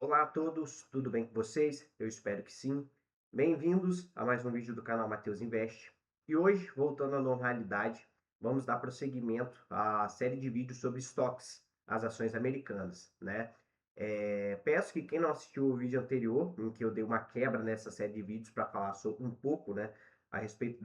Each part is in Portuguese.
Olá a todos, tudo bem com vocês? Eu espero que sim. Bem-vindos a mais um vídeo do canal Matheus Invest. E hoje, voltando à normalidade, vamos dar prosseguimento à série de vídeos sobre estoques, as ações americanas, né? Peço que quem não assistiu o vídeo anterior, em que eu dei uma quebra nessa série de vídeos para falar sobre, um pouco, né, a respeito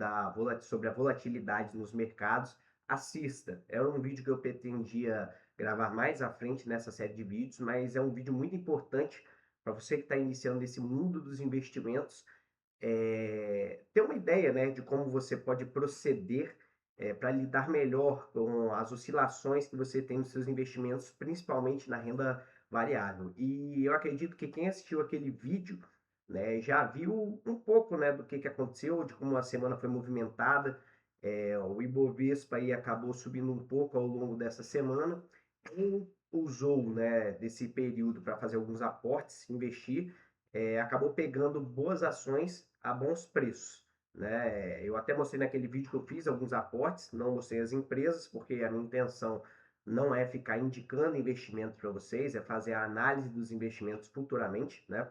sobre a volatilidade nos mercados, assista. Era um vídeo que eu pretendia gravar mais à frente nessa série de vídeos, mas é um vídeo muito importante para você que está iniciando nesse mundo dos investimentos, ter uma ideia, né, de como você pode proceder para lidar melhor com as oscilações que você tem nos seus investimentos, principalmente na renda variável. E eu acredito que quem assistiu aquele vídeo, né, já viu um pouco, né, do que aconteceu, de como a semana foi movimentada. O Ibovespa aí acabou subindo um pouco ao longo dessa semana. Quem usou, né, desse período para fazer alguns aportes, investir, acabou pegando boas ações a bons preços, né? Eu até mostrei naquele vídeo que eu fiz alguns aportes, não mostrei as empresas, porque a minha intenção não é ficar indicando investimentos para vocês, é fazer a análise dos investimentos futuramente, né?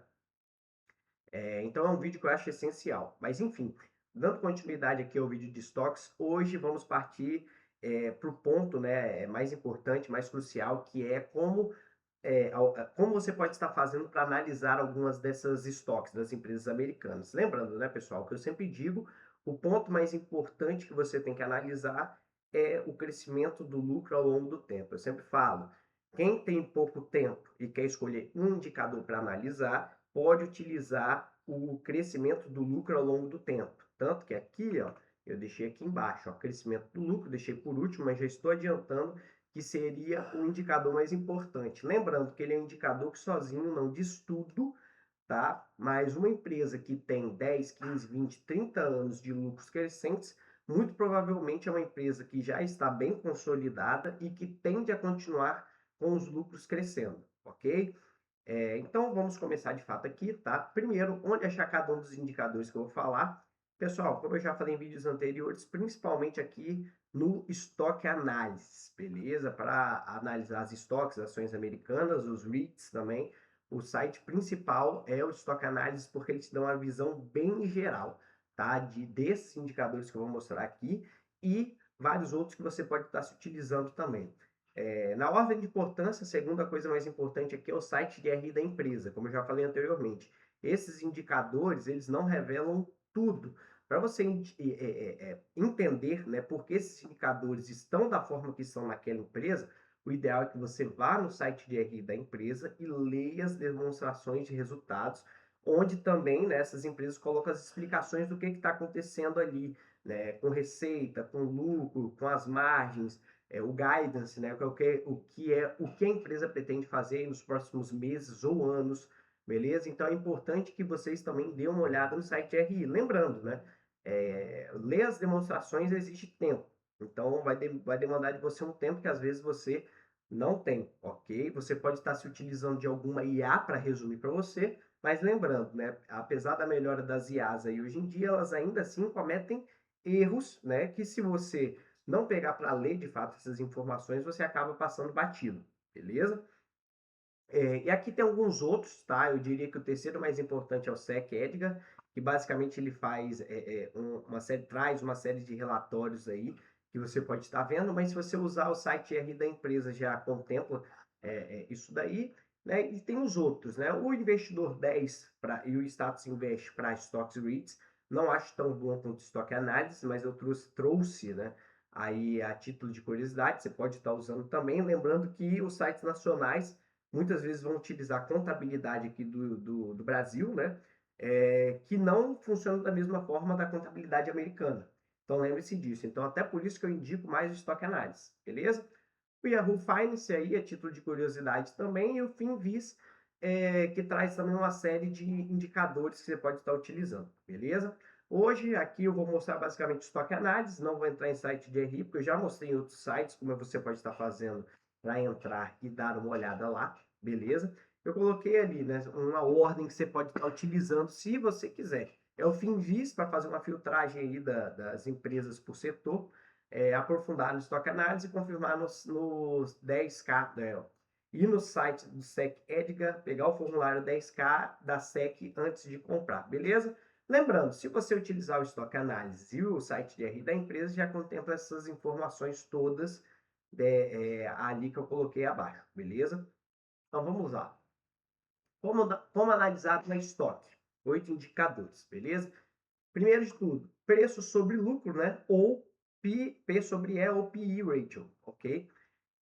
Então é um vídeo que eu acho essencial. Mas enfim, dando continuidade aqui ao vídeo de estoques, hoje vamos partir para o ponto, né, mais importante, mais crucial, que é como você pode estar fazendo para analisar algumas dessas estoques das empresas americanas. Lembrando, né, pessoal, que eu sempre digo, o ponto mais importante que você tem que analisar é o crescimento do lucro ao longo do tempo. Eu sempre falo, quem tem pouco tempo e quer escolher um indicador para analisar, pode utilizar o crescimento do lucro ao longo do tempo. Tanto que aqui, ó, eu deixei aqui embaixo, ó, crescimento do lucro, deixei por último, mas já estou adiantando que seria o indicador mais importante. Lembrando que ele é um indicador que sozinho não diz tudo, tá? Mas uma empresa que tem 10, 15, 20, 30 anos de lucros crescentes, muito provavelmente é uma empresa que já está bem consolidada e que tende a continuar com os lucros crescendo, ok? Então vamos começar de fato aqui, tá? Primeiro, onde achar cada um dos indicadores que eu vou falar. Pessoal, como eu já falei em vídeos anteriores, principalmente aqui no Stock Analysis, beleza? Para analisar as estoques, ações americanas, os REITs também. O site principal é o Stock Analysis porque eles dão uma visão bem geral, tá? Desses indicadores que eu vou mostrar aqui e vários outros que você pode estar se utilizando também. Na ordem de importância, a segunda coisa mais importante aqui é o site de RI da empresa, como eu já falei anteriormente. Esses indicadores, eles não revelam tudo. Para você entender, né, por que esses indicadores estão da forma que estão naquela empresa, o ideal é que você vá no site de RI da empresa e leia as demonstrações de resultados, onde também, né, essas empresas colocam as explicações do que está acontecendo ali, né, com receita, com lucro, com as margens, o guidance, né, o que a empresa pretende fazer nos próximos meses ou anos, beleza? Então é importante que vocês também dêem uma olhada no site RI. Lembrando, né, ler as demonstrações exige tempo, então vai demandar de você um tempo que às vezes você não tem, ok? Você pode estar se utilizando de alguma IA para resumir para você, mas lembrando, né, apesar da melhora das IAs aí hoje em dia, elas ainda assim cometem erros, né, que se você não pegar para ler de fato essas informações, você acaba passando batido, beleza? E aqui tem alguns outros, tá? Eu diria que o terceiro mais importante é o SEC Edgar, que basicamente ele faz traz uma série de relatórios aí que você pode estar vendo, mas se você usar o site R da empresa já contempla isso daí, né? E tem os outros, né? O Investidor 10 e o Status Invest para Stocks REITs, não acho tão bom quanto o Stock Analysis, mas eu trouxe, né? Aí a título de curiosidade, você pode estar usando também, lembrando que os sites nacionais muitas vezes vão utilizar a contabilidade aqui do Brasil, né? Que não funciona da mesma forma da contabilidade americana. Então lembre-se disso. Então, até por isso que eu indico mais o Stock Analysis, beleza? O Yahoo Finance aí, a título de curiosidade também, e o Finviz, que traz também uma série de indicadores que você pode estar utilizando, beleza? Hoje, aqui eu vou mostrar basicamente o Stock Analysis, não vou entrar em site de RI, porque eu já mostrei em outros sites como você pode estar fazendo para entrar e dar uma olhada lá, beleza? Eu coloquei ali, né, uma ordem que você pode estar utilizando se você quiser. É o Finviz para fazer uma filtragem aí das empresas por setor, aprofundar no estoque análise e confirmar nos 10K, né, ir no site do SEC Edgar, pegar o formulário 10K da SEC antes de comprar, beleza? Lembrando, se você utilizar o Stock Analysis e o site de RI da empresa, já contempla essas informações todas ali que eu coloquei abaixo, beleza? Então vamos lá. Como analisar na estoque? 8 indicadores, beleza? Primeiro de tudo, preço sobre lucro, né? Ou P sobre E ou PE ratio, ok?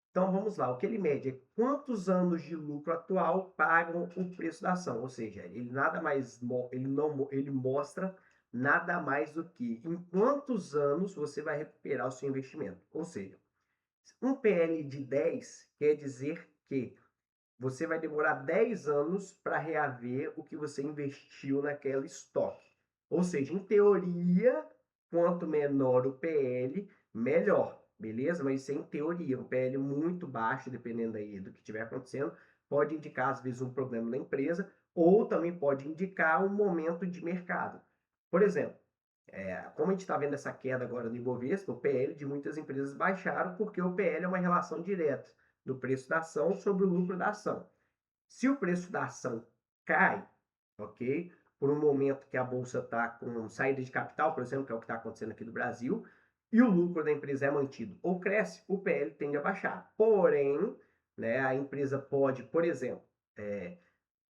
Então vamos lá, o que ele mede é quantos anos de lucro atual pagam o preço da ação, ou seja, ele nada mais ele mostra nada mais do que em quantos anos você vai recuperar o seu investimento. Ou seja, um PL de 10 quer dizer que você vai demorar 10 anos para reaver o que você investiu naquela estoque. Ou seja, em teoria, quanto menor o PL, melhor, beleza? Mas isso é em teoria. Um PL muito baixo, dependendo aí do que estiver acontecendo, pode indicar, às vezes, um problema na empresa, ou também pode indicar um momento de mercado. Por exemplo, como a gente está vendo essa queda agora no Ibovespa, o PL de muitas empresas baixaram porque o PL é uma relação direta do preço da ação sobre o lucro da ação. Se o preço da ação cai, ok? Por um momento que a bolsa está com saída de capital, por exemplo, que é o que está acontecendo aqui no Brasil, e o lucro da empresa é mantido ou cresce, o PL tende a baixar. Porém, né, a empresa pode, por exemplo,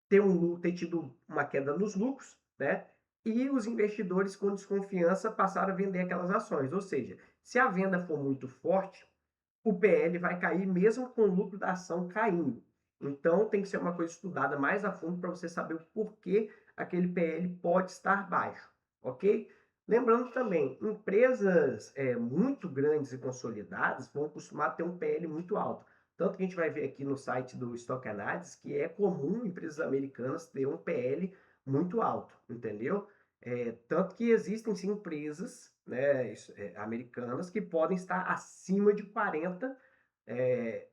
ter tido uma queda nos lucros, né? E os investidores, com desconfiança, passaram a vender aquelas ações. Ou seja, se a venda for muito forte, o PL vai cair mesmo com o lucro da ação caindo. Então, tem que ser uma coisa estudada mais a fundo para você saber o porquê aquele PL pode estar baixo, ok? Lembrando também, empresas muito grandes e consolidadas vão costumar ter um PL muito alto. Tanto que a gente vai ver aqui no site do Stock Analysis que é comum empresas americanas ter um PL muito alto, entendeu? Tanto que existem sim empresas, né, americanas que podem estar acima de 40,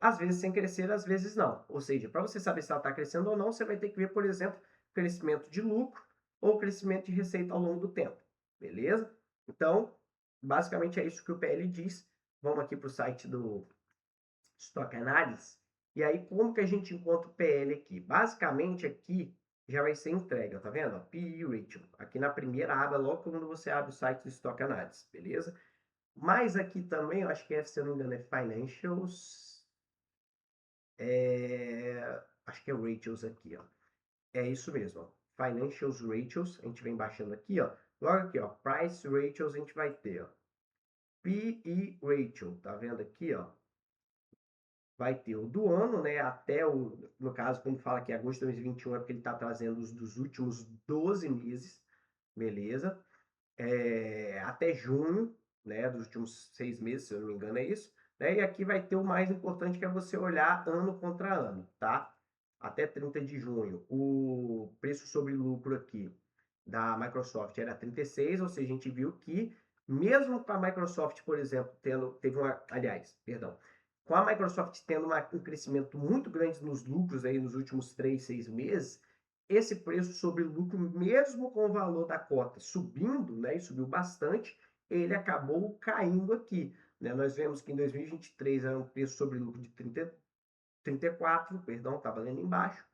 às vezes sem crescer, às vezes não. Ou seja, para você saber se ela está crescendo ou não, você vai ter que ver, por exemplo, crescimento de lucro ou crescimento de receita ao longo do tempo, beleza? Então, basicamente é isso que o PL diz. Vamos aqui para o site do Stock Analysis. E aí, como que a gente encontra o PL aqui? Basicamente, aqui já vai ser entrega, tá vendo? PE Ratio. Aqui na primeira aba, logo quando você abre o site do Stock Analysis, beleza? Mas aqui também, eu acho que se eu não me engano, é Financials. Acho que é Ratios aqui, ó. É isso mesmo, ó. Financials Ratios, a gente vem baixando aqui, ó. Logo aqui, ó, Price Ratios, a gente vai ter, ó. PE Ratio, tá vendo aqui, ó? Vai ter o do ano, né? Até no caso, quando fala que é agosto de 2021, é porque ele está trazendo os dos últimos 12 meses, beleza? Até junho, né? Dos últimos 6 meses, se eu não me engano, é isso. Né? E aqui vai ter o mais importante, que é você olhar ano contra ano, tá? Até 30 de junho, o preço sobre lucro aqui da Microsoft era 36, ou seja, a gente viu que mesmo com a Microsoft, por exemplo, com a Microsoft tendo um crescimento muito grande nos lucros aí nos últimos 3, 6 meses, esse preço sobre lucro, mesmo com o valor da cota subindo, né, e subiu bastante, ele acabou caindo aqui, né? Nós vemos que em 2023 era um preço sobre lucro de 34, perdão, estava lendo embaixo,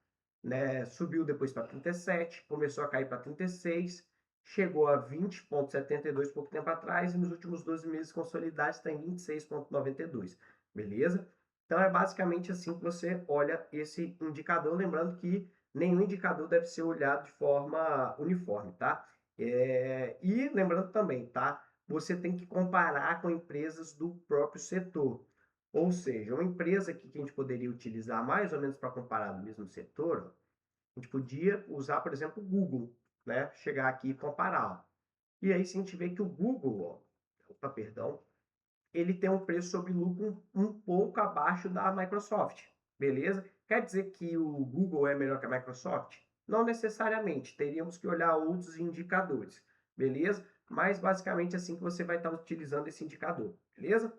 né? Subiu depois para 37, começou a cair para 36, chegou a 20,72 pouco tempo atrás, e nos últimos 12 meses consolidados está em 26,92, beleza? Então é basicamente assim que você olha esse indicador, lembrando que nenhum indicador deve ser olhado de forma uniforme, tá? E lembrando também, tá? Você tem que comparar com empresas do próprio setor. Ou seja, uma empresa que a gente poderia utilizar mais ou menos para comparar no mesmo setor, a gente podia usar, por exemplo, o Google, né? Chegar aqui e comparar. E aí, se a gente vê que o Google, perdão, ele tem um preço sobre lucro um pouco abaixo da Microsoft, beleza? Quer dizer que o Google é melhor que a Microsoft? Não necessariamente, teríamos que olhar outros indicadores, beleza? Mas basicamente assim que você vai estar utilizando esse indicador, beleza?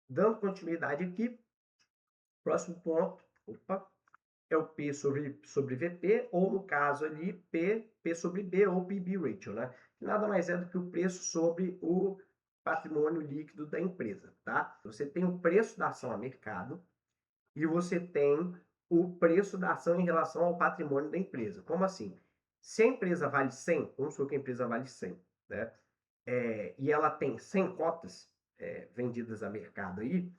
Dando continuidade aqui, próximo ponto, é o P sobre VP, ou no caso ali, P sobre B, ou PB Ratio, né? Que nada mais é do que o preço sobre o patrimônio líquido da empresa, tá? Você tem o preço da ação a mercado e você tem o preço da ação em relação ao patrimônio da empresa. Como assim? Se a empresa vale 100, vamos supor que a empresa vale 100, né? E ela tem 100 cotas vendidas a mercado aí,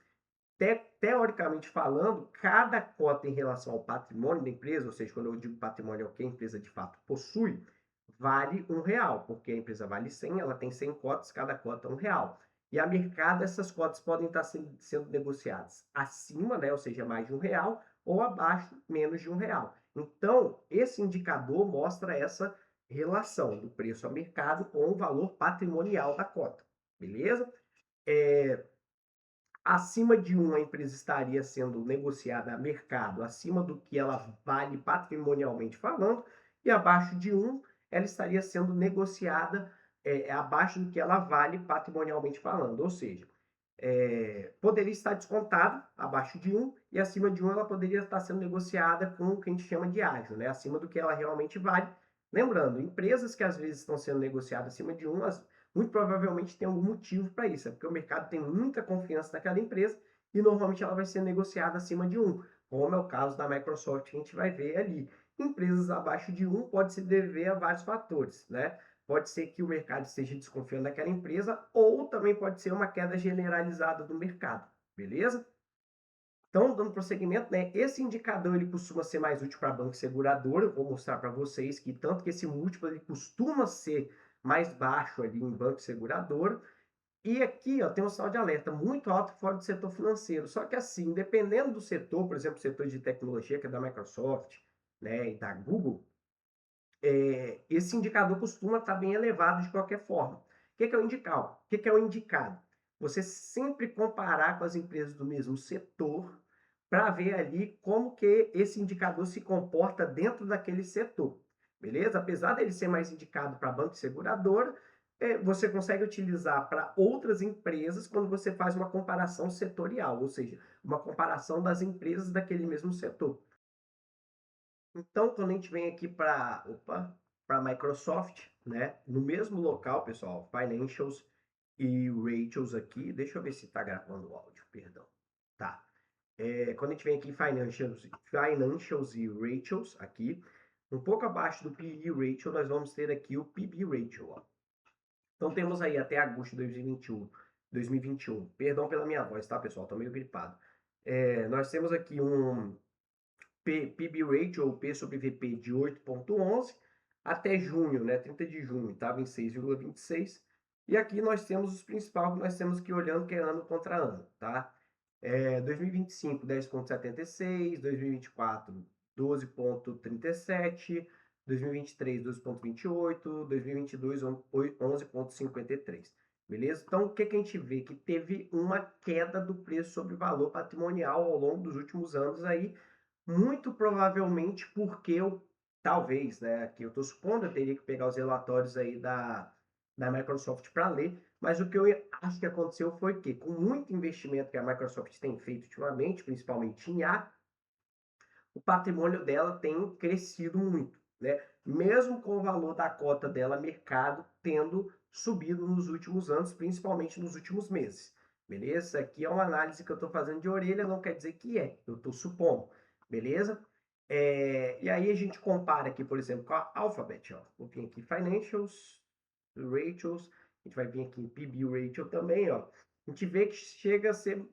teoricamente falando, cada cota em relação ao patrimônio da empresa, ou seja, quando eu digo patrimônio é o que a empresa de fato possui, vale R$ 1, porque a empresa vale 100, ela tem 100 cotas, cada cota é R$ 1. E a mercado, essas cotas podem estar sendo negociadas acima, né, ou seja, mais de R$ 1, ou abaixo, menos de R$ 1. Então, esse indicador mostra essa relação do preço a mercado com o valor patrimonial da cota, beleza? Acima de 1, a empresa estaria sendo negociada a mercado, acima do que ela vale patrimonialmente falando, e abaixo de 1, ela estaria sendo negociada abaixo do que ela vale patrimonialmente falando. Ou seja, poderia estar descontada abaixo de 1, e acima de 1 ela poderia estar sendo negociada com o que a gente chama de ágio, né? Acima do que ela realmente vale. Lembrando, empresas que às vezes estão sendo negociadas acima de 1, muito provavelmente tem algum motivo para isso, porque o mercado tem muita confiança naquela empresa e normalmente ela vai ser negociada acima de 1, como é o caso da Microsoft que a gente vai ver ali. Empresas abaixo de 1 pode se dever a vários fatores, né? Pode ser que o mercado esteja desconfiando daquela empresa ou também pode ser uma queda generalizada do mercado, beleza? Então, dando prosseguimento, né, esse indicador ele costuma ser mais útil para banco e seguradora. Eu vou mostrar para vocês que tanto que esse múltiplo ele costuma ser mais baixo ali em banco e seguradora. E aqui, ó, tem um sinal de alerta muito alto fora do setor financeiro. Só que assim, dependendo do setor, por exemplo, o setor de tecnologia, que é da Microsoft, né, e da Google, esse indicador costuma estar bem elevado de qualquer forma. O que é o indicado? O que é o indicado? Você sempre comparar com as empresas do mesmo setor para ver ali como que esse indicador se comporta dentro daquele setor, beleza? Apesar dele ser mais indicado para banco e seguradora, você consegue utilizar para outras empresas quando você faz uma comparação setorial, ou seja, uma comparação das empresas daquele mesmo setor. Então, quando a gente vem aqui para a Microsoft, né, no mesmo local, pessoal, Financials e Ratios aqui, deixa eu ver se está gravando o áudio, perdão. Tá. Quando a gente vem aqui em Financials e Ratios, aqui, um pouco abaixo do PE Ratio, nós vamos ter aqui o PB Ratio. Ó. Então, temos aí até agosto de 2021. Perdão pela minha voz, tá, pessoal? Tô meio gripado. Nós temos aqui um PB Ratio, ou P sobre VP, de 8,11, até junho, né, 30 de junho, estava em 6,26. E aqui nós temos os principais que nós temos que ir olhando, que é ano contra ano, tá? 2025, 10,76, 2024, 12,37, 2023, 12,28, 2022, 11,53. Beleza? Então, o que a gente vê? Que teve uma queda do preço sobre valor patrimonial ao longo dos últimos anos aí, muito provavelmente porque talvez, né, aqui eu estou supondo, eu teria que pegar os relatórios aí da Microsoft para ler, mas o que eu acho que aconteceu foi que, com muito investimento que a Microsoft tem feito ultimamente, principalmente em IA, o patrimônio dela tem crescido muito, né? Mesmo com o valor da cota dela mercado tendo subido nos últimos anos, principalmente nos últimos meses. Beleza? Aqui é uma análise que eu estou fazendo de orelha, não quer dizer que eu estou supondo. Beleza? E aí a gente compara aqui, por exemplo, com a Alphabet. Ó. Vou vir aqui Financials, Ratios, a gente vai vir aqui em PB Ratio também. Ó. A gente vê que chega a ser,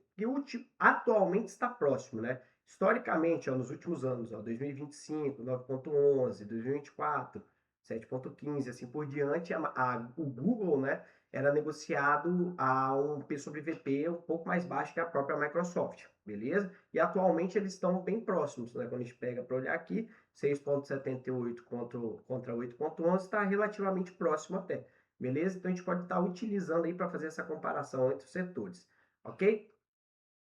que atualmente está próximo, né? Historicamente, ó, nos últimos anos, ó, 2025, 9,11, 2024, 7,15, assim por diante, o Google, né, era negociado a um P sobre VP um pouco mais baixo que a própria Microsoft, beleza? E atualmente eles estão bem próximos, né? Quando a gente pega para olhar aqui, 6,78 contra 8,11 está relativamente próximo até, beleza? Então a gente pode estar utilizando aí para fazer essa comparação entre os setores, ok?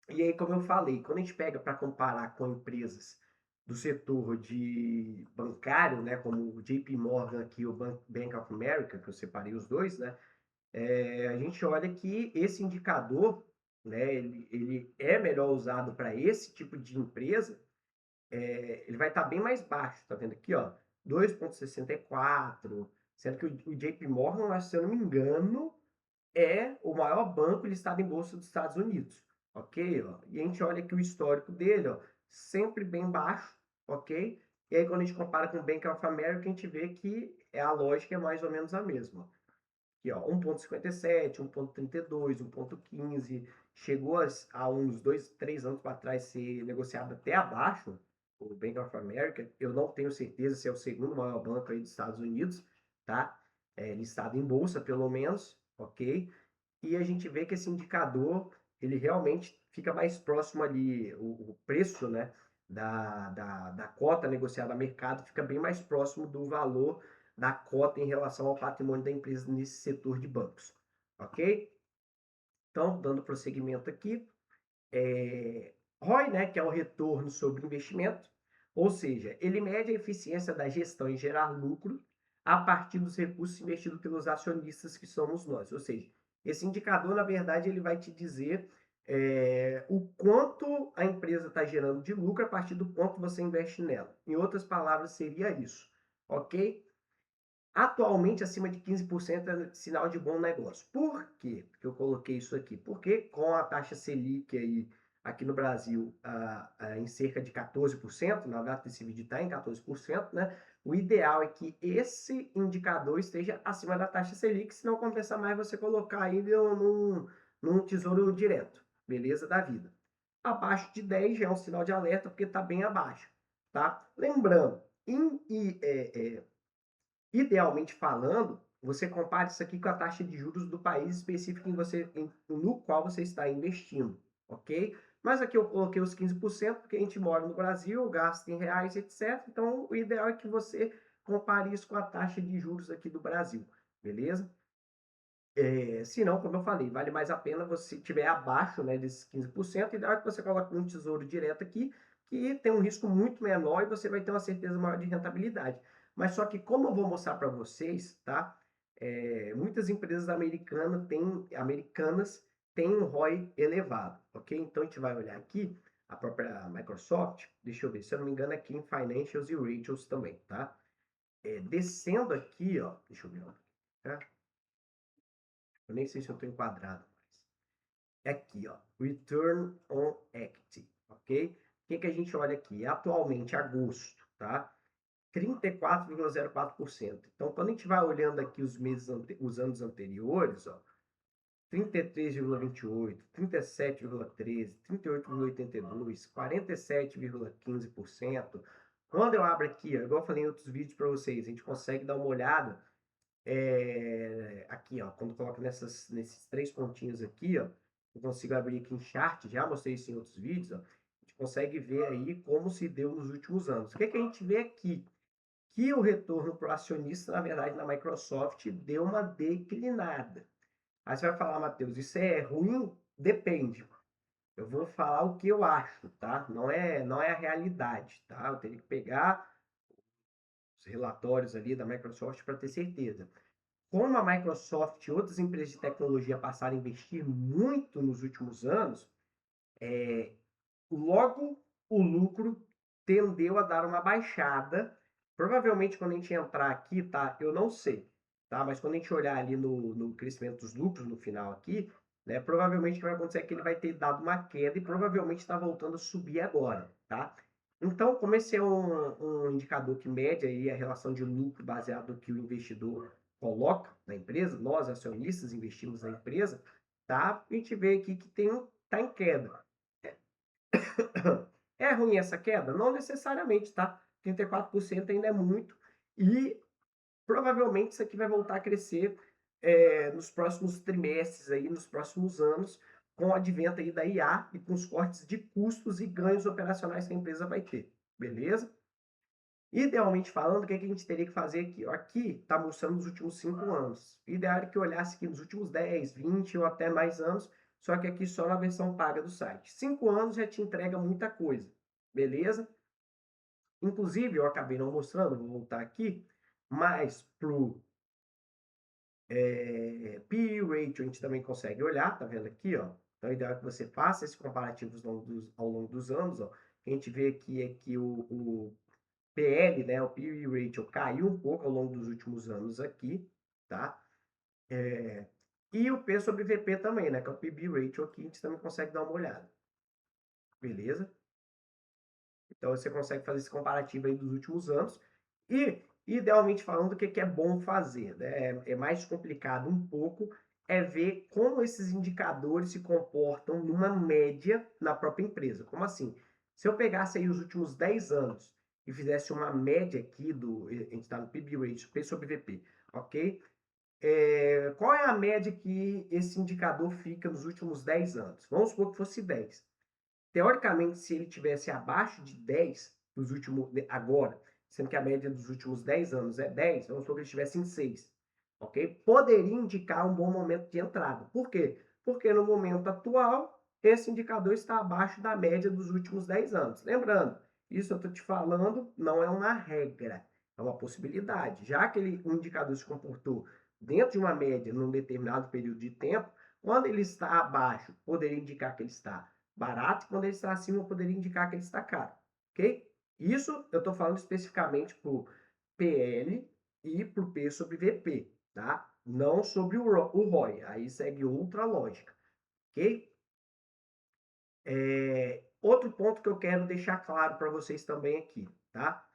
E aí, como eu falei, quando a gente pega para comparar com empresas do setor de bancário, né, como o JP Morgan aqui, o Bank of America, que eu separei os dois, né, a gente olha que esse indicador, né, ele é melhor usado para esse tipo de empresa, ele vai estar bem mais baixo, tá vendo aqui, ó, 2,64, sendo que o JP Morgan, se eu não me engano, é o maior banco listado em bolsa dos Estados Unidos, ok? Ó, e a gente olha aqui o histórico dele, ó, sempre bem baixo, ok? E aí, quando a gente compara com o Bank of America, a gente vê que a lógica é mais ou menos a mesma. Aqui, ó, 1,57, 1,32, 1,15, chegou a uns 2, 3 anos para trás ser negociado até abaixo, o Bank of America. Eu não tenho certeza se é o segundo maior banco aí dos Estados Unidos, tá? Listado em bolsa, pelo menos, ok? E a gente vê que esse indicador, ele realmente fica mais próximo ali, o preço, né, da cota negociada a mercado fica bem mais próximo do valor da cota em relação ao patrimônio da empresa nesse setor de bancos, ok? Então, dando prosseguimento aqui, ROI, né, que é o retorno sobre investimento, ou seja, ele mede a eficiência da gestão em gerar lucro a partir dos recursos investidos pelos acionistas que somos nós. Ou seja, esse indicador, na verdade, ele vai te dizer o quanto a empresa está gerando de lucro a partir do quanto você investe nela. Em outras palavras, seria isso, ok? Atualmente, acima de 15% é sinal de bom negócio. Por quê que eu coloquei isso aqui? Porque com a taxa Selic aí, aqui no Brasil em cerca de 14%, na data desse vídeo está em 14%, né? O ideal é que esse indicador esteja acima da taxa Selic, se não compensa mais você colocar ele num tesouro direto, beleza? Da vida. Abaixo de 10 já é um sinal de alerta, porque está bem abaixo, tá? Lembrando, idealmente falando, você compara isso aqui com a taxa de juros do país específico no qual você está investindo, ok? Mas aqui eu coloquei os 15%, porque a gente mora no Brasil, gasta em reais, etc. Então, o ideal é que você compare isso com a taxa de juros aqui do Brasil, beleza? Se não, como eu falei, vale mais a pena você tiver abaixo, né, desses 15%, e ideal é que você coloque um tesouro direto aqui, que tem um risco muito menor e você vai ter uma certeza maior de rentabilidade. Mas só que, como eu vou mostrar para vocês, tá? Muitas empresas americanas têm um ROI elevado, ok? Então, a gente vai olhar aqui, a própria Microsoft, deixa eu ver, se eu não me engano, aqui em Financials e Ratios também, tá? Descendo aqui, ó, deixa eu ver, ó, tá? Eu nem sei se eu estou enquadrado mais. É aqui, ó, Return on Equity, ok? O que, que a gente olha aqui? Atualmente, agosto, tá? 34,04%. Então, quando a gente vai olhando aqui os anos anteriores, ó, 33,28, 37,13, 38,82, 47,15%. Quando eu abro aqui, ó, igual eu falei em outros vídeos para vocês, a gente consegue dar uma olhada aqui, ó, quando coloca nesses três pontinhos aqui, ó, eu consigo abrir aqui em chart, já mostrei isso em outros vídeos, ó, a gente consegue ver aí como se deu nos últimos anos. O que, que a gente vê aqui? Que o retorno para o acionista, na verdade, na Microsoft, deu uma declinada. Aí você vai falar, Matheus, isso é ruim? Depende. Eu vou falar o que eu acho, tá? Não é a realidade, tá? Eu teria que pegar os relatórios ali da Microsoft para ter certeza. Como a Microsoft e outras empresas de tecnologia passaram a investir muito nos últimos anos, logo o lucro tendeu a dar uma baixada. Provavelmente quando a gente entrar aqui, tá? Eu não sei, tá? Mas quando a gente olhar ali no crescimento dos lucros no final aqui, né? Provavelmente o que vai acontecer é que ele vai ter dado uma queda e provavelmente está voltando a subir agora, tá? Então, como esse é um indicador que mede aí a relação de lucro baseado no que o investidor coloca na empresa, nós acionistas investimos na empresa, tá? A gente vê aqui que tá em queda. É ruim essa queda? Não necessariamente, tá? 34% ainda é muito e provavelmente isso aqui vai voltar a crescer nos próximos trimestres, aí, nos próximos anos, com o advento aí da IA e com os cortes de custos e ganhos operacionais que a empresa vai ter, beleza? Idealmente falando, o que a gente teria que fazer aqui? Aqui está mostrando os últimos 5 anos. O ideal é que eu olhasse aqui nos últimos 10, 20 ou até mais anos, só que aqui só na versão paga do site. 5 anos já te entrega muita coisa, beleza? Inclusive, eu acabei não mostrando, vou voltar aqui, mas para o PE Ratio a gente também consegue olhar, tá vendo aqui, ó? Então, o ideal é que você faça esses comparativos ao longo dos anos, ó. A gente vê aqui é que o PL, né, o PE Ratio caiu um pouco ao longo dos últimos anos aqui, tá? E o P sobre VP também, né, que é o PB Ratio aqui, a gente também consegue dar uma olhada, beleza? Então você consegue fazer esse comparativo aí dos últimos anos e, idealmente falando, o que é bom fazer, né? É mais complicado um pouco, é ver como esses indicadores se comportam numa média na própria empresa. Como assim? Se eu pegasse aí os últimos 10 anos e fizesse uma média aqui a gente está no PB Ratio, P sobre VP, ok? Qual é a média que esse indicador fica nos últimos 10 anos? Vamos supor que fosse 10. Teoricamente, se ele tivesse abaixo de 10 nos últimos, agora, sendo que a média dos últimos 10 anos é 10, vamos supor que ele estivesse em 6, ok? Poderia indicar um bom momento de entrada. Por quê? Porque no momento atual, esse indicador está abaixo da média dos últimos 10 anos. Lembrando, isso eu estou te falando não é uma regra, é uma possibilidade. Já que o indicador se comportou dentro de uma média num determinado período de tempo, quando ele está abaixo, poderia indicar que ele está barato, e quando ele está acima, poderia indicar que ele está caro, ok? Isso eu estou falando especificamente para o PL e para o P sobre VP, tá? Não sobre o ROI, aí segue outra lógica, ok? Outro ponto que eu quero deixar claro para vocês também aqui, tá?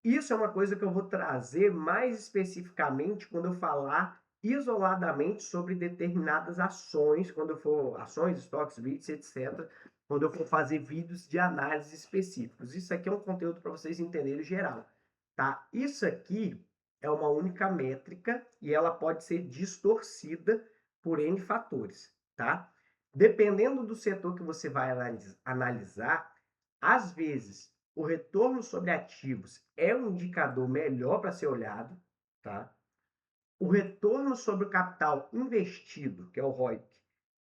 Isso é uma coisa que eu vou trazer mais especificamente quando eu falar isoladamente sobre determinadas ações, quando eu for ações, estoques, REITs, etc., quando eu for fazer vídeos de análise específicos. Isso aqui é um conteúdo para vocês entenderem geral, tá? Isso aqui é uma única métrica e ela pode ser distorcida por N fatores, tá? Dependendo do setor que você vai analisar, às vezes o retorno sobre ativos é um indicador melhor para ser olhado, tá? O retorno sobre o capital investido, que é o ROIC,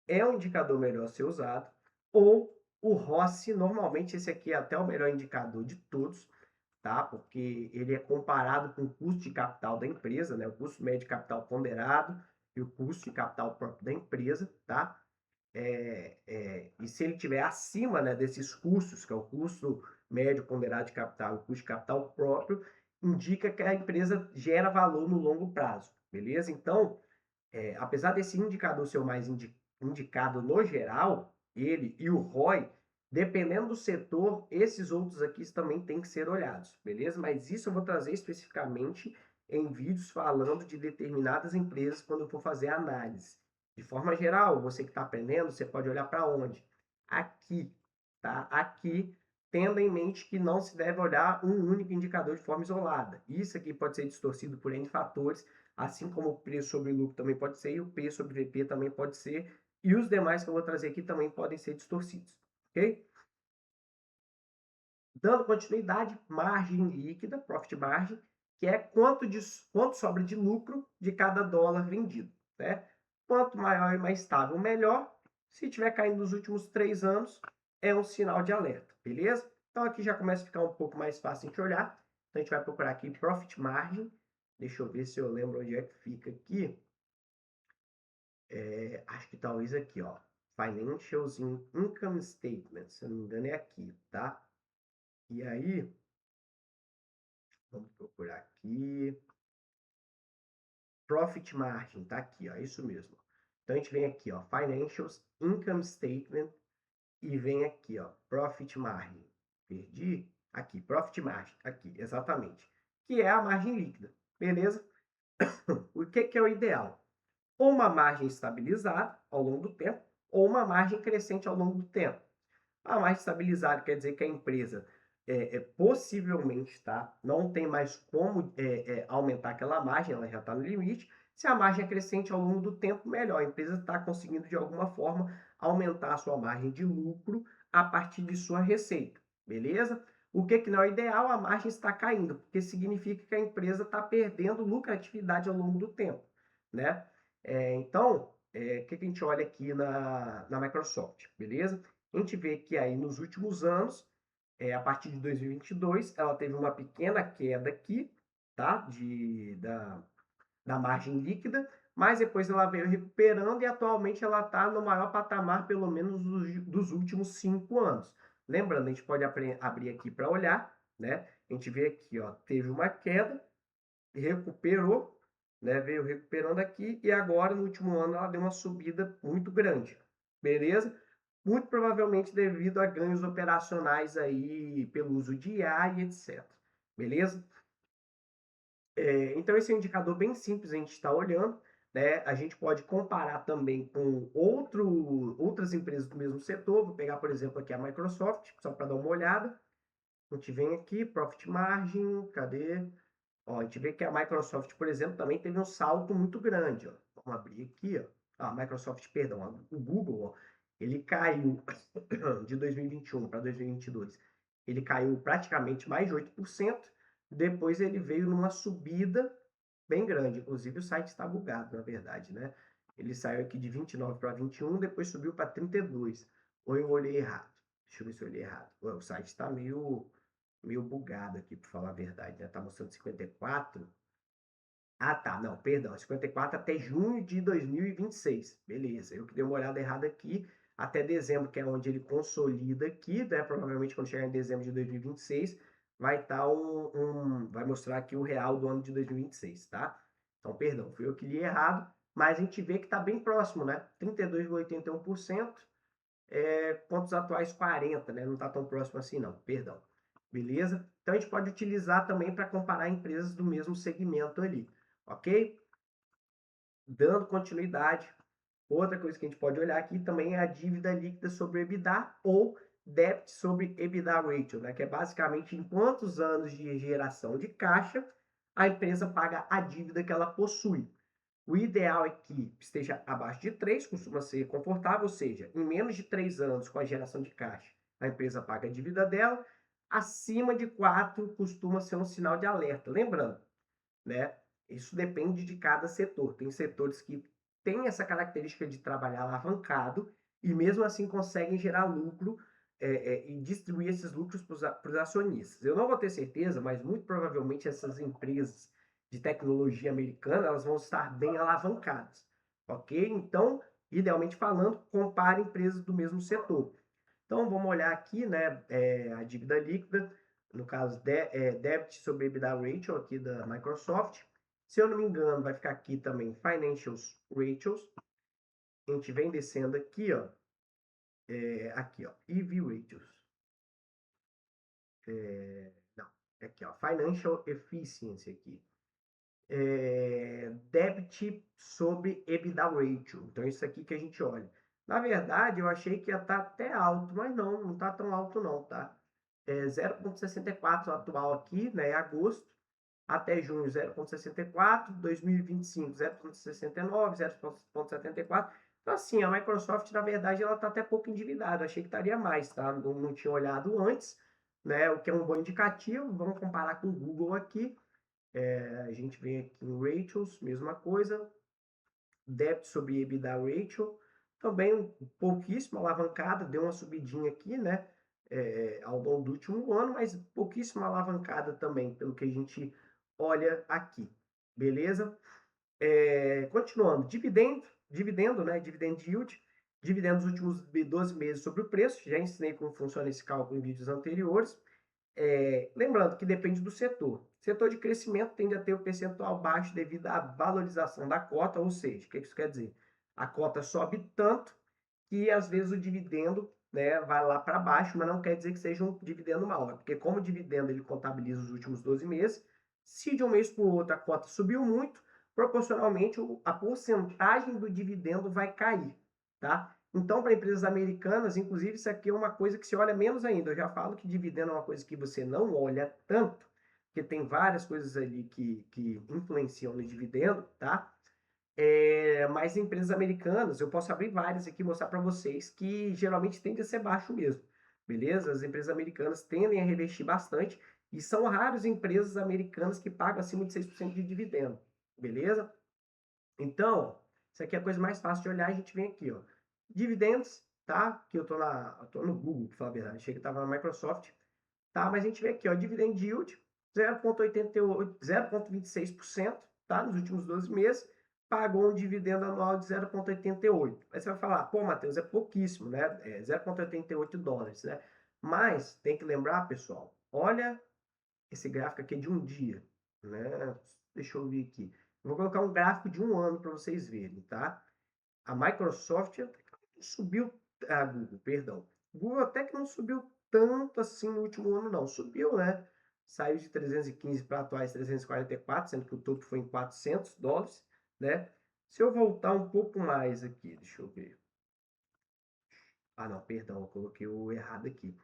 é um indicador melhor a ser usado, ou o ROCE, normalmente esse aqui é até o melhor indicador de todos, tá? Porque ele é comparado com o custo de capital da empresa, né? O custo médio de capital ponderado e o custo de capital próprio da empresa, tá? E se ele estiver acima, né, desses custos, que é o custo médio ponderado de capital e o custo de capital próprio, indica que a empresa gera valor no longo prazo, beleza? Então, apesar desse indicador ser o mais indicado no geral, ele e o ROI, dependendo do setor, esses outros aqui também têm que ser olhados, beleza? Mas isso eu vou trazer especificamente em vídeos falando de determinadas empresas quando eu for fazer a análise. De forma geral, você que está aprendendo, você pode olhar para onde? Aqui, tá? Aqui, tendo em mente que não se deve olhar um único indicador de forma isolada. Isso aqui pode ser distorcido por N fatores, assim como o preço sobre lucro também pode ser, e o P sobre VP também pode ser, e os demais que eu vou trazer aqui também podem ser distorcidos, ok? Dando continuidade, margem líquida, profit margin, que é quanto sobra de lucro de cada dólar vendido, né? Quanto maior e mais estável, melhor. Se estiver caindo nos últimos 3 anos, é um sinal de alerta, beleza? Então aqui já começa a ficar um pouco mais fácil de olhar. Então a gente vai procurar aqui profit margin. Deixa eu ver se eu lembro onde é que fica aqui. Acho que talvez aqui, ó. Financials Income Statement, se eu não me engano é aqui, tá? E aí, vamos procurar aqui. Profit Margin, tá aqui, ó, isso mesmo. Então a gente vem aqui, ó, Financials Income Statement e vem aqui, ó, Profit Margin. Perdi? Aqui, Profit Margin, aqui, exatamente. Que é a margem líquida, beleza? O que é o ideal? Ou uma margem estabilizada ao longo do tempo, ou uma margem crescente ao longo do tempo. A margem estabilizada quer dizer que a empresa possivelmente não tem mais como aumentar aquela margem, ela já está no limite. Se a margem é crescente ao longo do tempo, melhor. A empresa está conseguindo, de alguma forma, aumentar a sua margem de lucro a partir de sua receita. Beleza? O que não é ideal? A margem está caindo, porque significa que a empresa está perdendo lucratividade ao longo do tempo. Né? Então, o que a gente olha aqui na Microsoft? Beleza? A gente vê que aí nos últimos anos, a partir de 2022, ela teve uma pequena queda aqui, tá? Da margem líquida, mas depois ela veio recuperando e atualmente ela está no maior patamar, pelo menos dos últimos 5 anos. Lembrando, a gente pode abrir aqui para olhar, né? A gente vê aqui, ó, teve uma queda, recuperou, né? Veio recuperando aqui e agora no último ano ela deu uma subida muito grande, beleza? muito provavelmente devido a ganhos operacionais aí pelo uso de IA e etc. Beleza? Então esse é um indicador bem simples a gente está olhando, né? A gente pode comparar também com outras empresas do mesmo setor. Vou pegar, por exemplo, aqui a Microsoft, só para dar uma olhada. A gente vem aqui, Profit Margin, cadê? Ó, a gente vê que a Microsoft, por exemplo, também teve um salto muito grande. Ó. Vamos abrir aqui, ó. A Microsoft, perdão, o Google, ó, ele caiu de 2021 para 2022. Ele caiu praticamente mais de 8%. Depois ele veio numa subida bem grande. Inclusive o site está bugado, na verdade, né? Ele saiu aqui de 29 para 21, depois subiu para 32. Ou eu olhei errado? Deixa eu ver se eu olhei errado. O site está meio bugado aqui, para falar a verdade, né? Tá mostrando 54. Ah, tá. Não, perdão. 54 até junho de 2026. Beleza. Eu que dei uma olhada errada aqui. Até dezembro, que é onde ele consolida aqui, né? Provavelmente quando chegar em dezembro de 2026, vai estar vai mostrar aqui o real do ano de 2026, tá? Então, perdão, fui eu que li errado, mas a gente vê que está bem próximo, né? 32,81%, pontos atuais 40, né? Não está tão próximo assim, não. Perdão. Beleza? Então a gente pode utilizar também para comparar empresas do mesmo segmento ali, ok? Dando continuidade, outra coisa que a gente pode olhar aqui também é a dívida líquida sobre EBITDA ou debt sobre EBITDA ratio, né? Que é basicamente em quantos anos de geração de caixa a empresa paga a dívida que ela possui. O ideal é que esteja abaixo de 3, costuma ser confortável, ou seja, em menos de 3 anos com a geração de caixa, a empresa paga a dívida dela. Acima de 4 costuma ser um sinal de alerta. Lembrando, né? Isso depende de cada setor. Tem setores que têm essa característica de trabalhar alavancado e mesmo assim conseguem gerar lucro e distribuir esses lucros para os acionistas. Eu não vou ter certeza, mas muito provavelmente essas empresas de tecnologia americana elas vão estar bem alavancadas, ok? Então, idealmente falando, compare empresas do mesmo setor. Então, vamos olhar aqui, né, a dívida líquida, no caso, debt sobre EBITDA ratio aqui da Microsoft. Se eu não me engano, vai ficar aqui também financials ratios. A gente vem descendo aqui, ó, aqui, ó, EV ratios. Não, aqui, ó, financial efficiency aqui. Debt sobre EBITDA ratio. Então, isso aqui que a gente olha. Na verdade, eu achei que ia estar até alto, mas não está tão alto não, tá? 0,64 atual aqui, né, agosto, até junho 0,64, 2025 0,69, 0,74. Então, assim, a Microsoft, na verdade, ela está até pouco endividada. Achei que estaria mais, tá? Não tinha olhado antes, né? O que é um bom indicativo. Vamos comparar com o Google aqui. A gente vem aqui em ratios, mesma coisa. Debt sobre EBITDA ratio, também pouquíssimo alavancada, deu uma subidinha aqui, né? Ao longo do último ano, mas pouquíssima alavancada também, pelo que a gente olha aqui. Beleza? Continuando, dividendo, né? Dividend yield, dividendo dos últimos 12 meses sobre o preço. Já ensinei como funciona esse cálculo em vídeos anteriores. Lembrando que depende do setor. Setor de crescimento tende a ter o percentual baixo devido à valorização da cota, ou seja, o que isso quer dizer? A cota sobe tanto que às vezes o dividendo, né, vai lá para baixo, mas não quer dizer que seja um dividendo maior, porque como o dividendo ele contabiliza os últimos 12 meses, se de um mês para o outro a cota subiu muito, proporcionalmente a porcentagem do dividendo vai cair, tá? Então, para empresas americanas, inclusive, isso aqui é uma coisa que se olha menos ainda. Eu já falo que dividendo é uma coisa que você não olha tanto, porque tem várias coisas ali que influenciam no dividendo, tá? Mas empresas americanas, eu posso abrir várias aqui e mostrar para vocês que geralmente tende a ser baixo mesmo, beleza? As empresas americanas tendem a revestir bastante e são raras empresas americanas que pagam acima de 6% de dividendo, beleza? Então, isso aqui é a coisa mais fácil de olhar. A gente vem aqui, ó, dividendos, tá? Que eu tô no Google, para falar a verdade. Achei que estava na Microsoft, tá? Mas a gente vê aqui, ó, dividend yield 0,88, 0,26%, tá? Nos últimos 12 meses, pagou um dividendo anual de 0,88. Aí você vai falar, pô, Matheus, é pouquíssimo, né? 0,88 dólares, né? Mas tem que lembrar, pessoal, olha esse gráfico aqui é de um dia, né? Deixa eu ver aqui. Vou colocar um gráfico de um ano para vocês verem, tá? A Microsoft subiu Google, perdão. Google até que não subiu tanto assim no último ano, não. Subiu, né? Saiu de 315 para atuais 344, sendo que o topo foi em $400, né? Se eu voltar um pouco mais aqui, deixa eu ver. Ah, não, perdão, eu coloquei o errado aqui.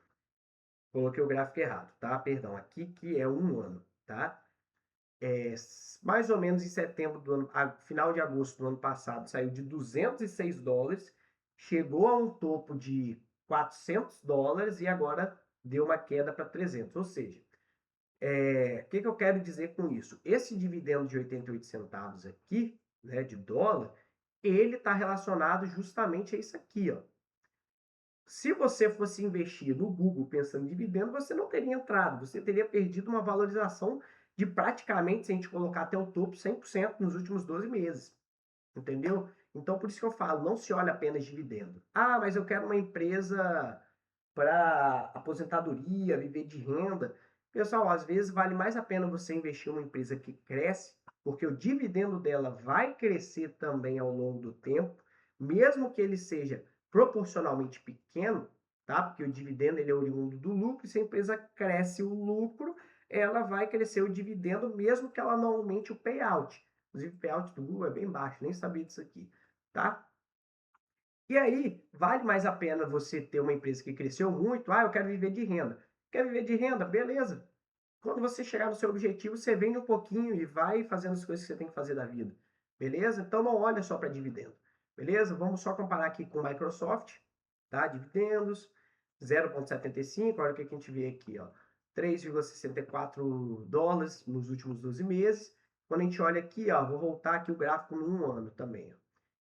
Coloquei o gráfico errado, tá? Perdão, aqui que é um ano, tá? Mais ou menos em setembro do ano, final de agosto do ano passado, saiu de $206, chegou a um topo de $400 e agora deu uma queda para 300. Ou seja, o que eu quero dizer com isso? Esse dividendo de 88 centavos aqui, né, de dólar, ele está relacionado justamente a isso aqui, ó. Se você fosse investir no Google pensando em dividendo, você não teria entrado, você teria perdido uma valorização de praticamente, se a gente colocar até o topo, 100% nos últimos 12 meses. Entendeu? Então, por isso que eu falo, não se olha apenas dividendo. Ah, mas eu quero uma empresa para aposentadoria, viver de renda. Pessoal, às vezes vale mais a pena você investir em uma empresa que cresce, porque o dividendo dela vai crescer também ao longo do tempo, mesmo que ele seja proporcionalmente pequeno, tá? Porque o dividendo ele é oriundo do lucro, e se a empresa cresce o lucro, ela vai crescer o dividendo, mesmo que ela não aumente o payout. Inclusive, o payout do Google é bem baixo, nem sabia disso aqui, tá? E aí, vale mais a pena você ter uma empresa que cresceu muito? Ah, eu quero viver de renda. Quer viver de renda? Beleza. Quando você chegar no seu objetivo, você vende um pouquinho e vai fazendo as coisas que você tem que fazer da vida. Beleza? Então não olha só para dividendo. Beleza? Vamos só comparar aqui com Microsoft, tá? Dividendos, 0,75. Olha o que a gente vê aqui, ó. $3,64 nos últimos 12 meses. Quando a gente olha aqui, ó, vou voltar aqui o gráfico num ano também, ó.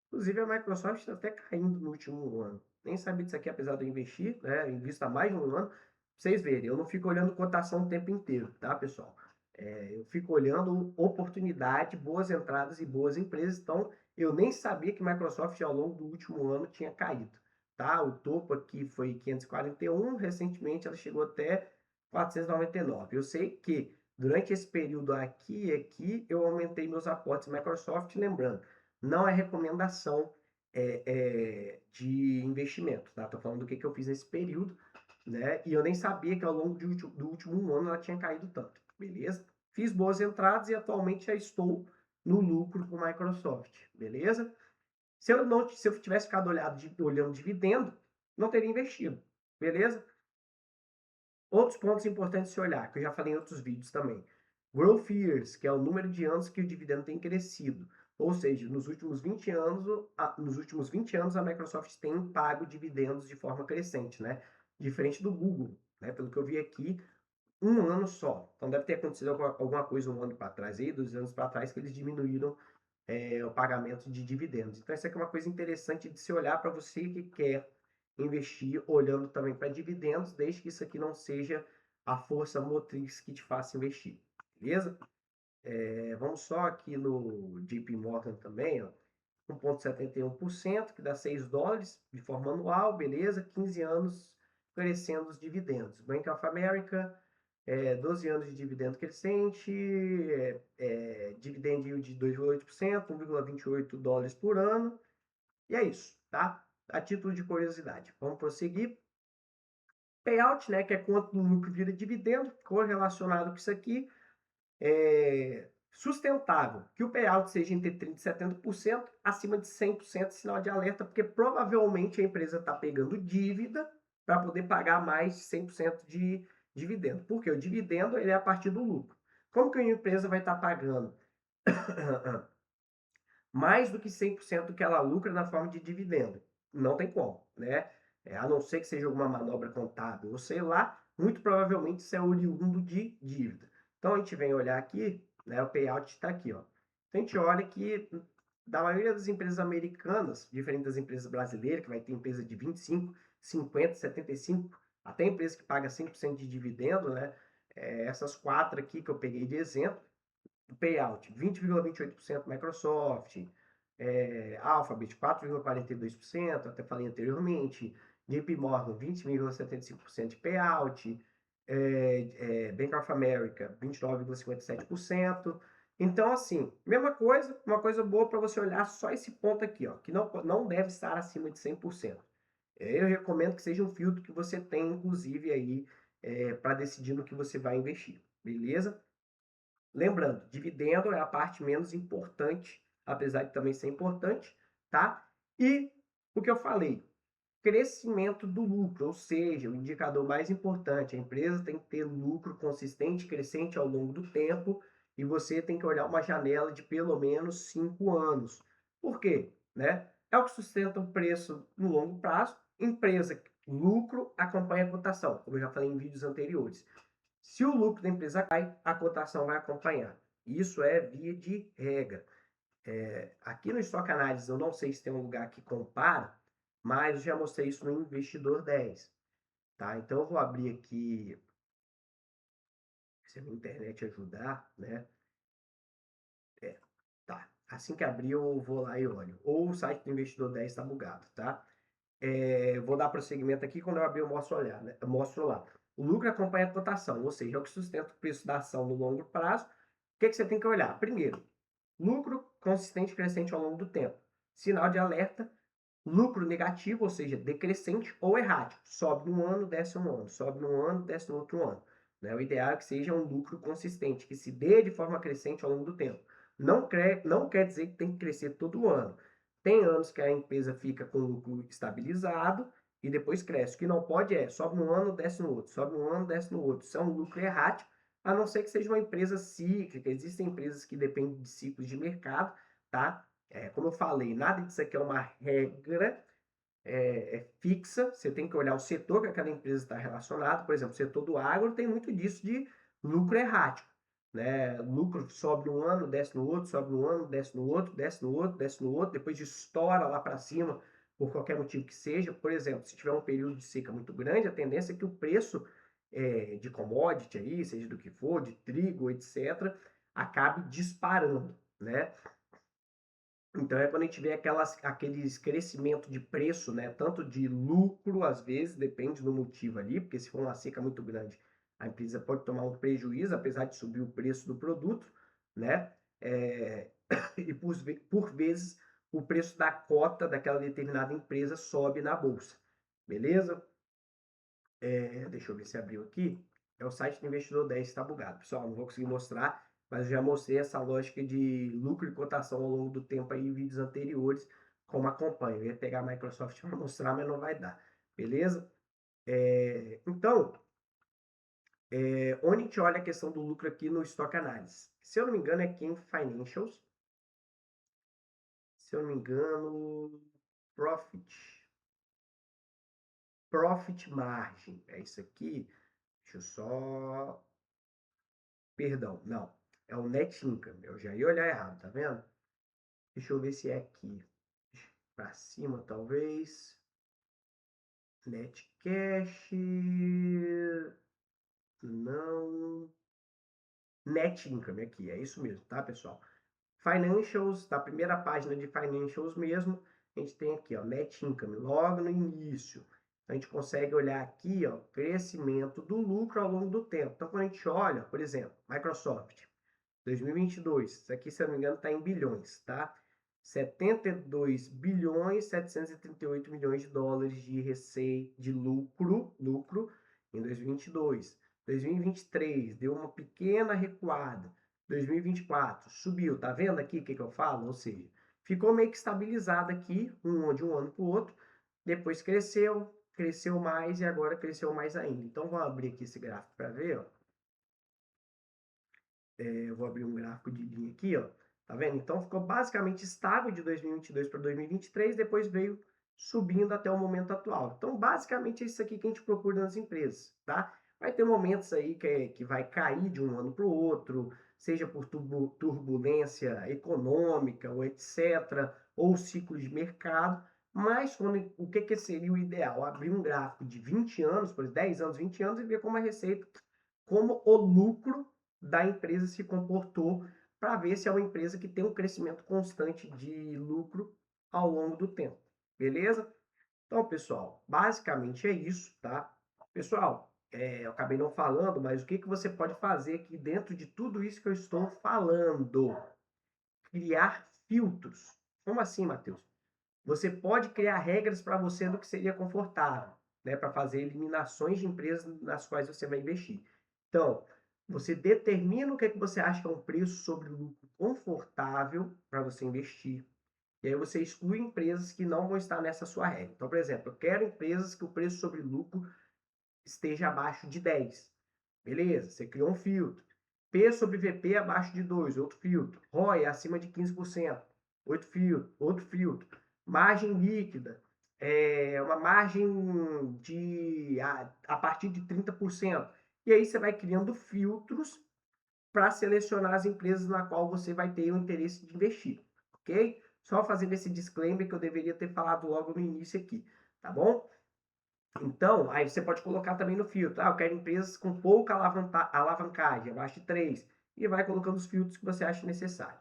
Inclusive, a Microsoft está até caindo no último ano. Nem sabia disso aqui, apesar de eu investir, né? Invisto há mais de um ano. Pra vocês verem, eu não fico olhando cotação o tempo inteiro, tá, pessoal? Eu fico olhando oportunidade, boas entradas e boas empresas. Então, eu nem sabia que Microsoft ao longo do último ano tinha caído, tá? O topo aqui foi 541, recentemente ela chegou até 499. Eu sei que durante esse período aqui eu aumentei meus aportes Microsoft, lembrando, não é recomendação de investimento, tá? Tô falando do que eu fiz nesse período, né? E eu nem sabia que ao longo do último ano ela tinha caído tanto, beleza? Fiz boas entradas e atualmente já estou no lucro com Microsoft, beleza? Se eu tivesse ficado olhando dividendo, não teria investido, beleza? Outros pontos importantes de se olhar, que eu já falei em outros vídeos também. Growth years, que é o número de anos que o dividendo tem crescido. Ou seja, nos últimos 20 anos a Microsoft tem pago dividendos de forma crescente, né? Diferente do Google, né? Pelo que eu vi aqui, um ano só. Então deve ter acontecido alguma coisa um ano para trás, aí, 2 anos para trás, que eles diminuíram o pagamento de dividendos. Então, isso aqui é uma coisa interessante de se olhar para você que quer investir, olhando também para dividendos, desde que isso aqui não seja a força motriz que te faça investir, beleza? Vamos só aqui no JP Morgan também, ó, 1,71%, que dá $6 de forma anual, beleza? 15 anos crescendo os dividendos. Bank of America, 12 anos de dividendo crescente, dividend yield de 2,8%, $1,28 por ano. E é isso, tá? A título de curiosidade. Vamos prosseguir. Payout, né, que é quanto do lucro vira dividendo, correlacionado com isso aqui, sustentável, que o payout seja entre 30% e 70%, acima de 100% sinal de alerta, porque provavelmente a empresa está pegando dívida para poder pagar mais de 100% de dividendo. Porque o dividendo ele é a partir do lucro. Como que a empresa vai estar pagando mais do que 100% do que ela lucra na forma de dividendo? Não tem como, né? A não ser que seja alguma manobra contábil, ou sei lá, muito provavelmente isso é oriundo de dívida. Então a gente vem olhar aqui, né, o payout está aqui, ó. Então a gente olha que da maioria das empresas americanas, diferente das empresas brasileiras, que vai ter empresa de 25, 50, 75, até empresa que paga 100% de dividendo, né? Essas quatro aqui que eu peguei de exemplo, o payout 20,28% Microsoft, Alphabet 4,42%, até falei anteriormente, JP Morgan 20,75% de payout, Bank of America 29,57%. Então, assim, mesma coisa, uma coisa boa para você olhar só esse ponto aqui, ó, que não deve estar acima de 100%. Eu recomendo que seja um filtro que você tem, inclusive, aí para decidir no que você vai investir, beleza? Lembrando, dividendo é a parte menos importante, apesar de também ser importante, tá? E o que eu falei, crescimento do lucro, ou seja, o indicador mais importante, a empresa tem que ter lucro consistente, crescente ao longo do tempo, e você tem que olhar uma janela de pelo menos 5 anos. Por quê? Né? É o que sustenta o preço no longo prazo. Empresa, lucro acompanha a cotação, como eu já falei em vídeos anteriores. Se o lucro da empresa cai, a cotação vai acompanhar. Isso é via de regra. Aqui no Stock Analysis, eu não sei se tem um lugar que compara, mas eu já mostrei isso no Investidor 10. Tá? Então, eu vou abrir aqui, se a minha internet ajudar, né? Tá. Assim que abrir, eu vou lá e olho. Ou o site do Investidor 10 está bugado, tá? Vou dar prosseguimento aqui, quando eu abrir eu mostro, olhar, né? Eu mostro lá. O lucro acompanha a cotação, ou seja, é o que sustenta o preço da ação no longo prazo. O que você tem que olhar? Primeiro, lucro consistente e crescente ao longo do tempo. Sinal de alerta, lucro negativo, ou seja, decrescente ou errático. Sobe num ano, desce um ano. Sobe num ano, desce no outro ano. Né? O ideal é que seja um lucro consistente, que se dê de forma crescente ao longo do tempo. Não quer dizer que tem que crescer todo ano. Tem anos que a empresa fica com lucro estabilizado e depois cresce. O que não pode sobe num ano, desce no outro. Sobe num ano, desce no outro. Isso é um lucro errático, a não ser que seja uma empresa cíclica. Existem empresas que dependem de ciclos de mercado, tá? Como eu falei, nada disso aqui é uma regra fixa. Você tem que olhar o setor que aquela empresa está relacionado. Por exemplo, o setor do agro tem muito disso de lucro errático. Né? Lucro sobe um ano, desce no outro, sobe no ano, desce no outro, desce no outro, desce no outro, depois estoura lá para cima por qualquer motivo que seja. Por exemplo, se tiver um período de seca muito grande, a tendência é que o preço de commodity aí, seja do que for, de trigo, etc., acabe disparando, né? Então é quando a gente vê aqueles crescimento de preço, né? Tanto de lucro, às vezes, depende do motivo ali, porque se for uma seca muito grande, a empresa pode tomar um prejuízo, apesar de subir o preço do produto, né? E por vezes o preço da cota daquela determinada empresa sobe na bolsa, beleza? Deixa eu ver se abriu aqui. É o site do Investidor 10, está bugado. Pessoal, não vou conseguir mostrar, mas eu já mostrei essa lógica de lucro e cotação ao longo do tempo aí em vídeos anteriores, como acompanha. Eu ia pegar a Microsoft para mostrar, mas não vai dar. Beleza? Então, onde a gente olha a questão do lucro aqui no Stock Analysis? Se eu não me engano, é aqui em Financials. Se eu não me engano, Profit Margin. É isso aqui. Deixa eu só Perdão, não. É o net income. Eu já ia olhar errado, tá vendo? Deixa eu ver se é aqui. Pra cima, talvez. Net cash. Não. Net income aqui. É isso mesmo, tá, pessoal? Financials, da primeira página de Financials mesmo, a gente tem aqui, ó, Net Income, logo no início. A gente consegue olhar aqui, ó, crescimento do lucro ao longo do tempo. Então, quando a gente olha, por exemplo, Microsoft, 2022, isso aqui, se eu não me engano, está em bilhões, tá? 72 bilhões 738 milhões de dólares de receita, de lucro em 2022. 2023 deu uma pequena recuada. 2024 subiu, tá vendo aqui o que eu falo? Ou seja, ficou meio que estabilizado aqui, de um ano para o outro, depois cresceu mais e agora cresceu mais ainda. Então, vamos abrir aqui esse gráfico para ver, ó. Eu vou abrir um gráfico de linha aqui, ó. Tá vendo? Então ficou basicamente estável de 2022 para 2023, depois veio subindo até o momento atual. Então, basicamente, é isso aqui que a gente procura nas empresas, tá? Vai ter momentos aí que vai cair de um ano para o outro, seja por turbulência econômica ou etc., ou ciclo de mercado, mas o que seria o ideal? Abrir um gráfico de 20 anos, por exemplo, 10 anos, 20 anos, e ver como a receita, como o lucro da empresa se comportou, para ver se é uma empresa que tem um crescimento constante de lucro ao longo do tempo. Beleza? Então, pessoal, basicamente é isso, tá? Pessoal, eu acabei não falando, mas o que você pode fazer aqui dentro de tudo isso que eu estou falando? Criar filtros. Como assim, Matheus? você pode criar regras para você do que seria confortável, né, para fazer eliminações de empresas nas quais você vai investir. Então, você determina o que é que você acha que é um preço sobre lucro confortável para você investir. E aí você exclui empresas que não vão estar nessa sua regra. Então, por exemplo, eu quero empresas que o preço sobre lucro esteja abaixo de 10. Beleza, você criou um filtro. P sobre VP abaixo de 2, outro filtro. ROI acima de 15%, outro filtro. Margem líquida, uma margem a partir de 30%. E aí você vai criando filtros para selecionar as empresas na qual você vai ter o interesse de investir, ok? Só fazendo esse disclaimer que eu deveria ter falado logo no início aqui, tá bom? Então, aí você pode colocar também no filtro. Eu quero empresas com pouca alavancagem, abaixo de 3. E vai colocando os filtros que você acha necessário.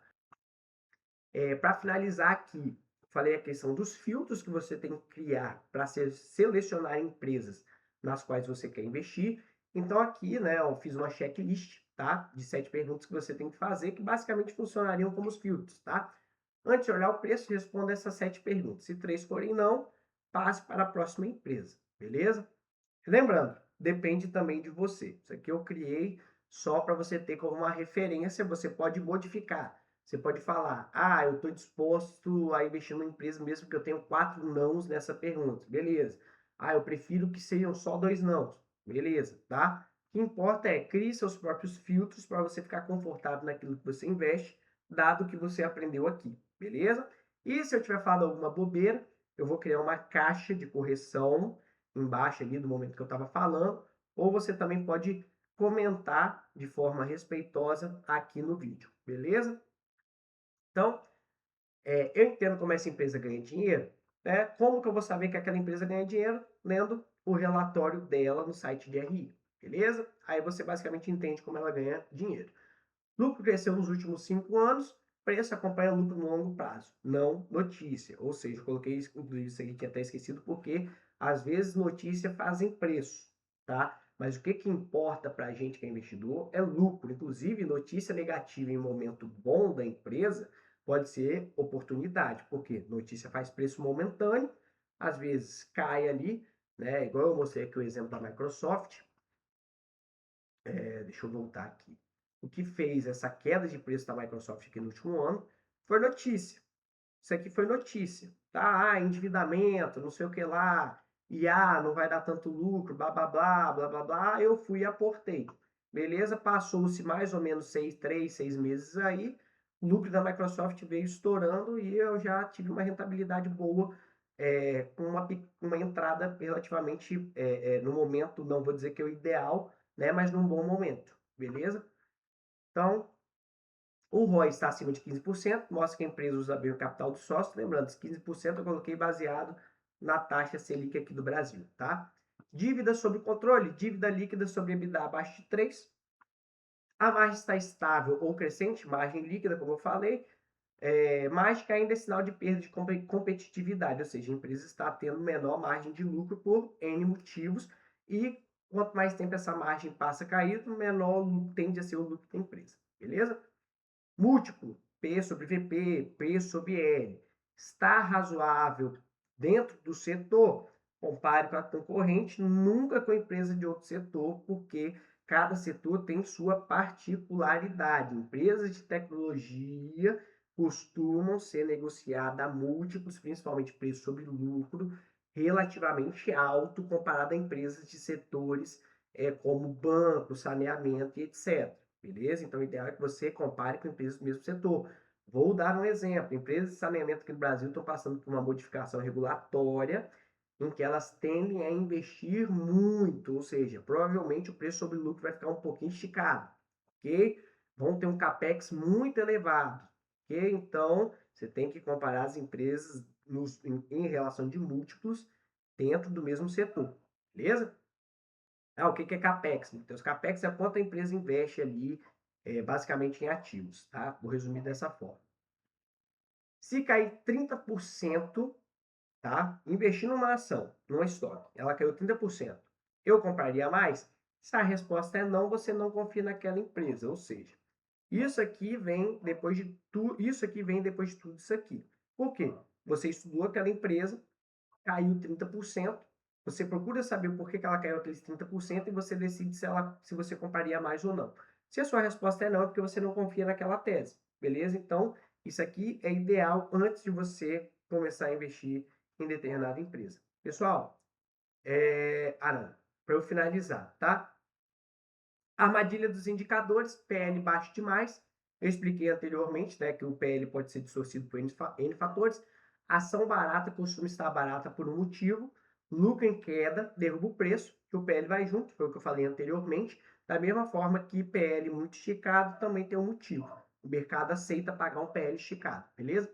Para finalizar aqui, falei a questão dos filtros que você tem que criar para selecionar empresas nas quais você quer investir. Então aqui, né, eu fiz uma checklist, tá? De 7 perguntas que você tem que fazer, que basicamente funcionariam como os filtros, tá? Antes de olhar o preço, responda essas 7 perguntas. Se 3 forem não, passe para a próxima empresa, beleza? Lembrando, depende também de você. Isso aqui eu criei só para você ter como uma referência, você pode modificar. Você pode falar, eu estou disposto a investir numa empresa mesmo que eu tenha 4 nãos nessa pergunta. Beleza. Eu prefiro que sejam só 2 nãos. Beleza, tá? O que importa é crie seus próprios filtros para você ficar confortável naquilo que você investe, dado que você aprendeu aqui. Beleza? E se eu tiver falado alguma bobeira, eu vou criar uma caixa de correção embaixo ali do momento que eu estava falando, ou você também pode comentar de forma respeitosa aqui no vídeo, beleza? Então, eu entendo como essa empresa ganha dinheiro, né? Como que eu vou saber que aquela empresa ganha dinheiro? Lendo o relatório dela no site de RI, beleza? Aí você basicamente entende como ela ganha dinheiro. Lucro cresceu nos últimos 5 anos, preço acompanha lucro no longo prazo, não notícia. Ou seja, coloquei isso, inclusive isso aqui, tinha até esquecido, porque às vezes notícia fazem preço, tá? Mas o que importa para a gente que é investidor é lucro. Inclusive, notícia negativa em momento bom da empresa pode ser oportunidade, porque notícia faz preço momentâneo, às vezes cai ali, né? Igual eu mostrei aqui o exemplo da Microsoft. Deixa eu voltar aqui. O que fez essa queda de preço da Microsoft aqui no último ano foi notícia. Isso aqui foi notícia, tá? Endividamento, não sei o que lá, não vai dar tanto lucro, blá, blá, blá, blá, blá, blá. Eu fui e aportei. Beleza? Passou-se mais ou menos 6 meses aí, o lucro da Microsoft veio estourando e eu já tive uma rentabilidade boa, com uma entrada relativamente, no momento, não vou dizer que é o ideal, né? Mas num bom momento, beleza? Então, o ROI está acima de 15%, mostra que a empresa usa bem o capital do sócio. Lembrando, esse 15% eu coloquei baseado na taxa Selic aqui do Brasil, tá? Dívida sob controle, dívida líquida sobre EBITDA abaixo de 3. A margem está estável ou crescente, margem líquida, como eu falei, mas que ainda é sinal de perda de competitividade, ou seja, a empresa está tendo menor margem de lucro por N motivos, e quanto mais tempo essa margem passa a cair, menor tende a ser o lucro da empresa, beleza? Múltiplo, P sobre VP, P sobre L, está razoável dentro do setor? Compare com a concorrente, nunca com a empresa de outro setor, porque cada setor tem sua particularidade. Empresas de tecnologia costumam ser negociadas a múltiplos, principalmente preço sobre lucro, relativamente alto comparado a empresas de setores como banco, saneamento e etc. Beleza? Então, o ideal é que você compare com empresas do mesmo setor. Vou dar um exemplo. Empresas de saneamento aqui no Brasil estão passando por uma modificação regulatória em que elas tendem a investir muito, ou seja, provavelmente o preço sobre lucro vai ficar um pouquinho esticado, ok? Vão ter um capex muito elevado, ok? Então, você tem que comparar as empresas em relação de múltiplos dentro do mesmo setor, beleza? O que é capex? Então, os capex é quanto a empresa investe ali, basicamente em ativos, tá? Vou resumir dessa forma. Se cair 30%, tá? Investir numa ação, numa estoque, ela caiu 30%. Eu compraria mais? Se a resposta é não, você não confia naquela empresa. Ou seja, isso aqui vem depois de tudo isso aqui. Por quê? você estudou aquela empresa, caiu 30%, você procura saber por que ela caiu aqueles 30% e você decide se você compraria mais ou não. Se a sua resposta é não, é porque você não confia naquela tese, beleza? Então, isso aqui é ideal antes de você começar a investir em determinada empresa. Pessoal, para eu finalizar, tá? Armadilha dos indicadores, PL baixo demais. Eu expliquei anteriormente, né, que o PL pode ser distorcido por N fatores. Ação barata costuma estar barata por um motivo. Lucro em queda derruba o preço, que o PL vai junto, foi o que eu falei anteriormente. Da mesma forma que PL muito esticado também tem um motivo. O mercado aceita pagar um PL esticado, beleza?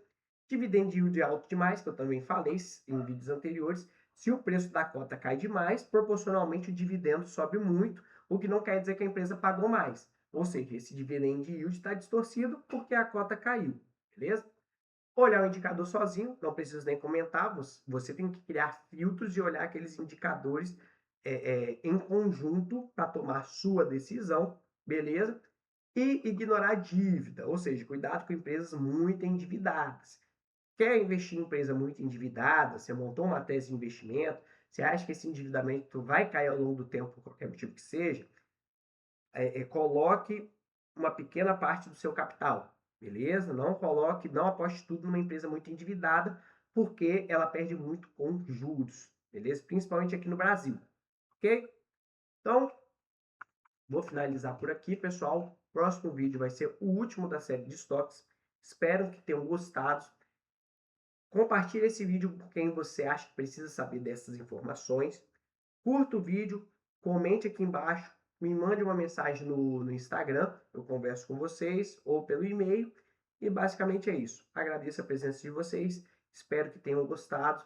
Dividend yield alto demais, que eu também falei em vídeos anteriores. Se o preço da cota cai demais, proporcionalmente o dividendo sobe muito, o que não quer dizer que a empresa pagou mais. Ou seja, esse dividend yield está distorcido porque a cota caiu, beleza? Olhar o indicador sozinho, não preciso nem comentar, você tem que criar filtros e olhar aqueles indicadores em conjunto para tomar sua decisão, beleza? E ignorar a dívida, ou seja, cuidado com empresas muito endividadas. Quer investir em empresa muito endividada, você montou uma tese de investimento, você acha que esse endividamento vai cair ao longo do tempo por qualquer motivo que seja, coloque uma pequena parte do seu capital, beleza? Não aposte tudo numa empresa muito endividada, porque ela perde muito com juros, beleza? Principalmente aqui no Brasil, ok? Então, vou finalizar por aqui, pessoal. Próximo vídeo vai ser o último da série de estoques. Espero que tenham gostado. Compartilhe esse vídeo com quem você acha que precisa saber dessas informações. Curta o vídeo, comente aqui embaixo, me mande uma mensagem no Instagram, eu converso com vocês, ou pelo e-mail. E basicamente é isso. Agradeço a presença de vocês, espero que tenham gostado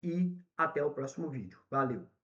e até o próximo vídeo. Valeu!